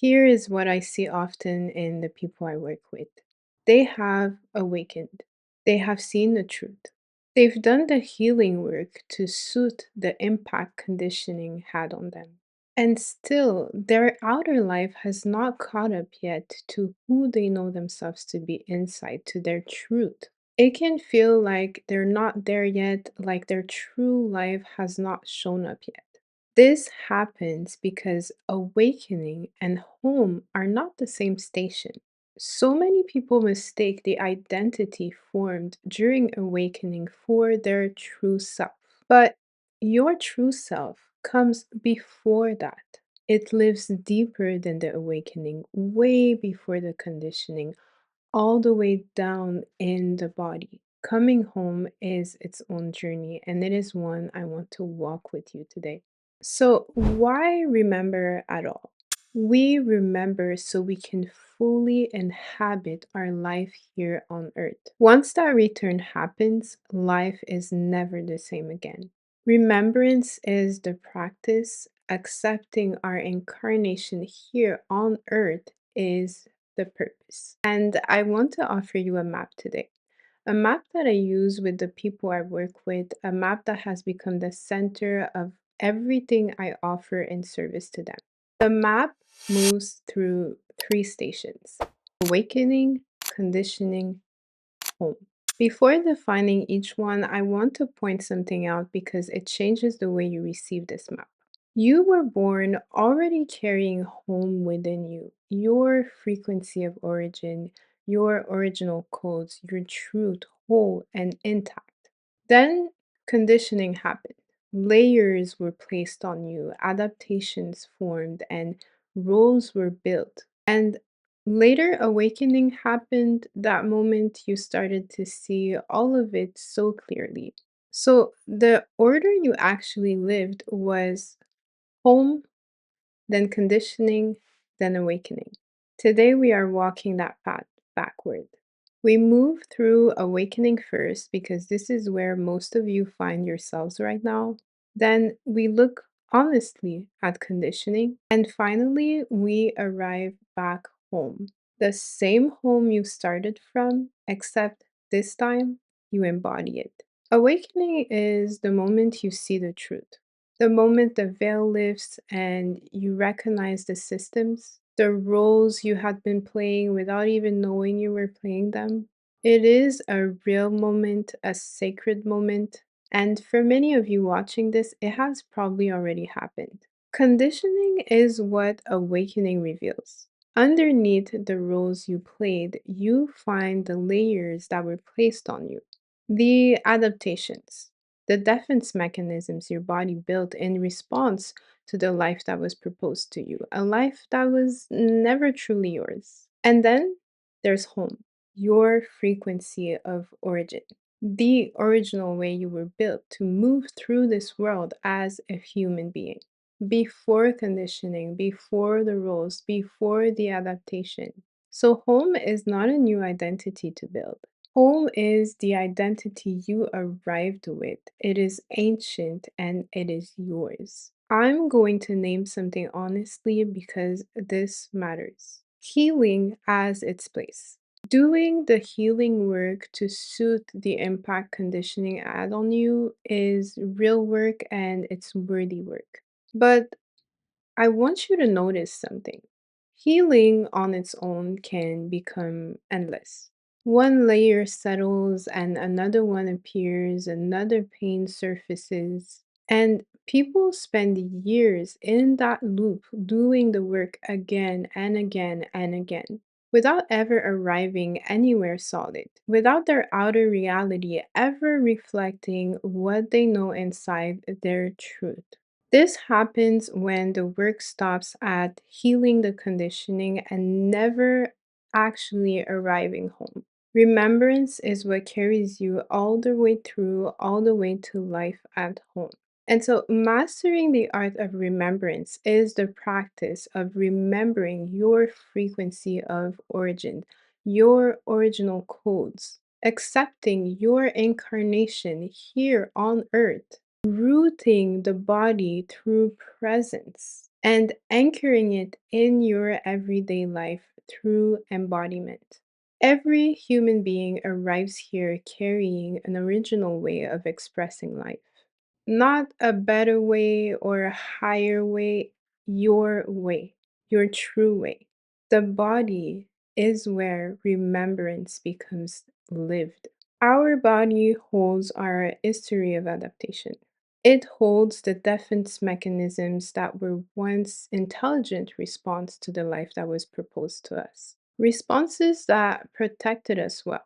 Here is what I see often in the people I work with. They have awakened. They have seen the truth. They've done the healing work to suit the impact conditioning had on them. And still, their outer life has not caught up yet to who they know themselves to be inside, to their truth. It can feel like they're not there yet, like their true life has not shown up yet. This happens because awakening and home are not the same station. So many people mistake the identity formed during awakening for their true self. But your true self comes before that. It lives deeper than the awakening, way before the conditioning, all the way down in the body. Coming home is its own journey, and it is one I want to walk with you today. So, why remember at all? We remember so we can fully inhabit our life here on earth. Once that return happens, life is never the same again. Remembrance is the practice, accepting our incarnation here on earth is the purpose. And I want to offer you a map today. A map that I use with the people I work with, a map that has become the center of everything I offer in service to them. The map moves through three stations: awakening, conditioning, home. Before defining each one, I want to point something out because it changes the way you receive this map. You were born already carrying home within you, your frequency of origin, your original codes, your truth, whole and intact. Then conditioning happened. Layers were placed on you, adaptations formed, and roles were built. And later, awakening happened. That moment you started to see all of it so clearly. So, the order you actually lived was home, then conditioning, then awakening. Today, we are walking that path backward. We move through awakening first because this is where most of you find yourselves right now. Then we look honestly at conditioning. And finally, we arrive back home. The same home you started from, except this time you embody it. Awakening is the moment you see the truth, the moment the veil lifts and you recognize the systems, the roles you had been playing without even knowing you were playing them. It is a real moment, a sacred moment. And for many of you watching this, it has probably already happened. Conditioning is what awakening reveals. Underneath the roles you played, you find the layers that were placed on you, the adaptations, the defense mechanisms your body built in response to the life that was proposed to you, a life that was never truly yours. And then there's home, your frequency of origin, the original way you were built to move through this world as a human being. Before conditioning, before the roles, before the adaptation. So, home is not a new identity to build. Home is the identity you arrived with. It is ancient and it is yours. I'm going to name something honestly because this matters. Healing as its place. Doing the healing work to suit the impact conditioning add on you is real work and it's worthy work. But I want you to notice something. Healing on its own can become endless. One layer settles and another one appears, another pain surfaces, and people spend years in that loop doing the work again and again and again without ever arriving anywhere solid, without their outer reality ever reflecting what they know inside their truth. This happens when the work stops at healing the conditioning and never actually arriving home. Remembrance is what carries you all the way through, all the way to life at home. And so, mastering the art of remembrance is the practice of remembering your frequency of origin, your original codes, accepting your incarnation here on earth, rooting the body through presence, and anchoring it in your everyday life through embodiment. Every human being arrives here carrying an original way of expressing life. Not a better way or a higher way, your true way. The body is where remembrance becomes lived. Our body holds our history of adaptation. It holds the defense mechanisms that were once intelligent response to the life that was proposed to us. Responses that protected us well,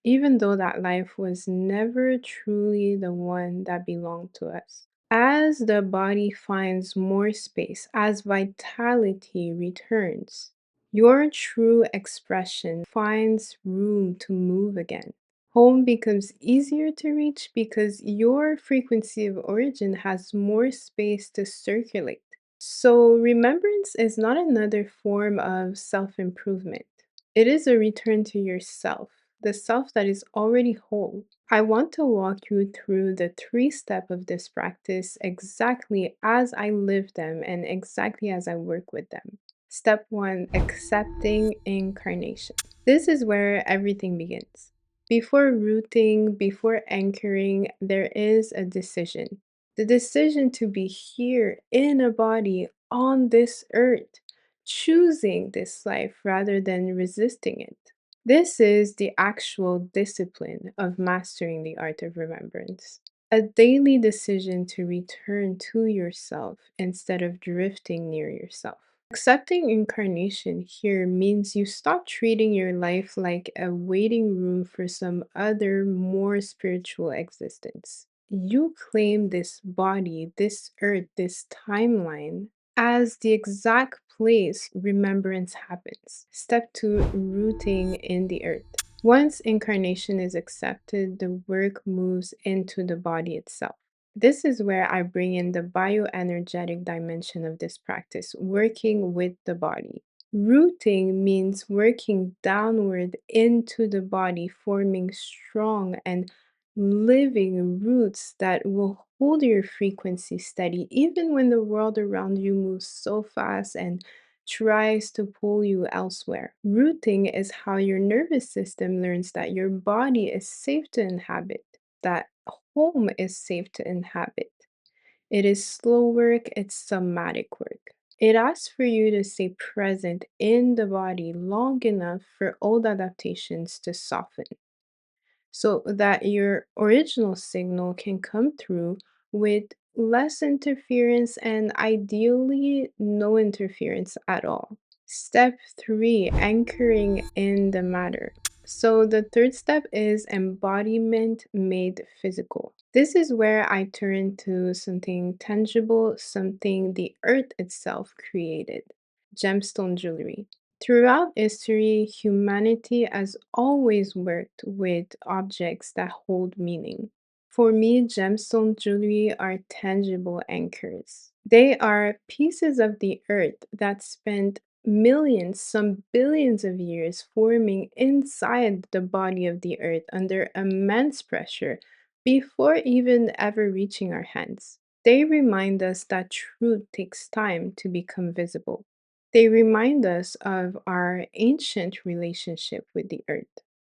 even though that life was never truly the one that belonged to us. As the body finds more space, as vitality returns, your true expression finds room to move again. Home becomes easier to reach because your frequency of origin has more space to circulate. So, remembrance is not another form of self improvement. It is a return to yourself, the self that is already whole. I want to walk you through the three-step of this practice exactly as I live them and exactly as I work with them. Step one, accepting incarnation. This is where everything begins. Before rooting, before anchoring, there is a decision. The decision to be here in a body on this earth, choosing this life rather than resisting it. This is the actual discipline of mastering the art of remembrance. A daily decision to return to yourself instead of drifting near yourself. Accepting incarnation here means you stop treating your life like a waiting room for some other, more spiritual existence. You claim this body, this earth, this timeline as the exact place remembrance happens. Step two, rooting in the earth. Once incarnation is accepted, the work moves into the body itself. This is where I bring in the bioenergetic dimension of this practice, working with the body. Rooting means working downward into the body, forming strong and living roots that will hold your frequency steady, even when the world around you moves so fast and tries to pull you elsewhere. Rooting is how your nervous system learns that your body is safe to inhabit, that home is safe to inhabit. It is slow work, it's somatic work. It asks for you to stay present in the body long enough for old adaptations to soften so that your original signal can come through with less interference and ideally no interference at all. Step three, anchoring in the matter. So, the third step is embodiment made physical. This is where I turn to something tangible, something the earth itself created gemstone jewelry. Throughout history, humanity has always worked with objects that hold meaning. For me, gemstone jewelry are tangible anchors. They are pieces of the earth that spent millions, some billions of years forming inside the body of the earth under immense pressure before even ever reaching our hands. They remind us that truth takes time to become visible. They remind us of our ancient relationship with the earth.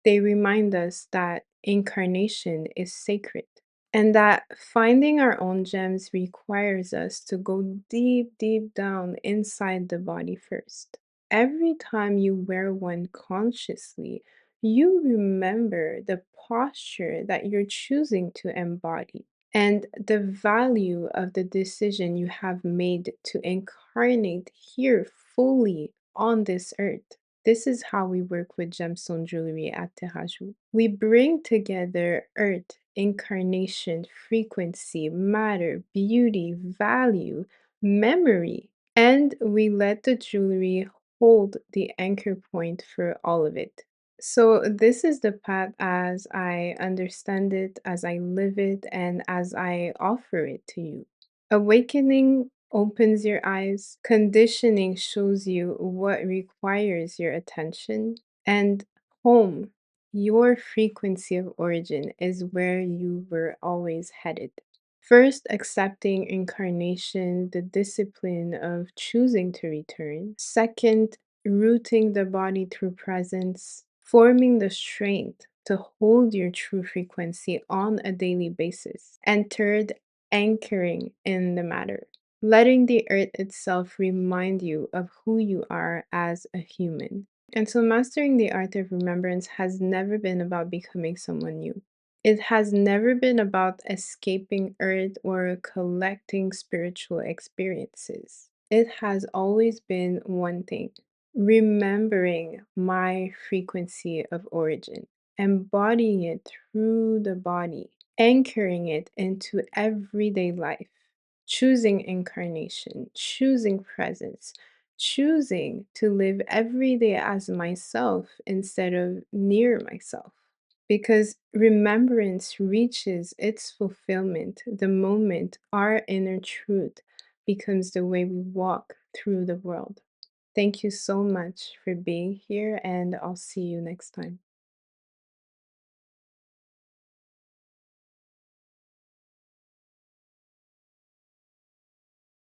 They remind us that incarnation is sacred and that finding our own gems requires us to go deep, deep down inside the body first. Every time you wear one consciously, you remember the posture that you're choosing to embody and the value of the decision you have made to incarnate here fully on this earth. This is how we work with gemstone jewelry at Teraju. We bring together earth, incarnation, frequency, matter, beauty, value, memory, and we let the jewelry hold the anchor point for all of it. So, this is the path as I understand it, as I live it, and as I offer it to you. Awakening opens your eyes, conditioning shows you what requires your attention, and home, your frequency of origin, is where you were always headed. First, accepting incarnation, the discipline of choosing to return. Second, rooting the body through presence, forming the strength to hold your true frequency on a daily basis. And third, anchoring in the matter, letting the earth itself remind you of who you are as a human. And so, mastering the art of remembrance has never been about becoming someone new. It has never been about escaping Earth or collecting spiritual experiences. It has always been one thing: remembering my frequency of origin, embodying it through the body, anchoring it into everyday life, choosing incarnation, choosing presence, choosing to live every day as myself instead of near myself. Because remembrance reaches its fulfillment the moment our inner truth becomes the way we walk through the world. Thank you so much for being here, and I'll see you next time.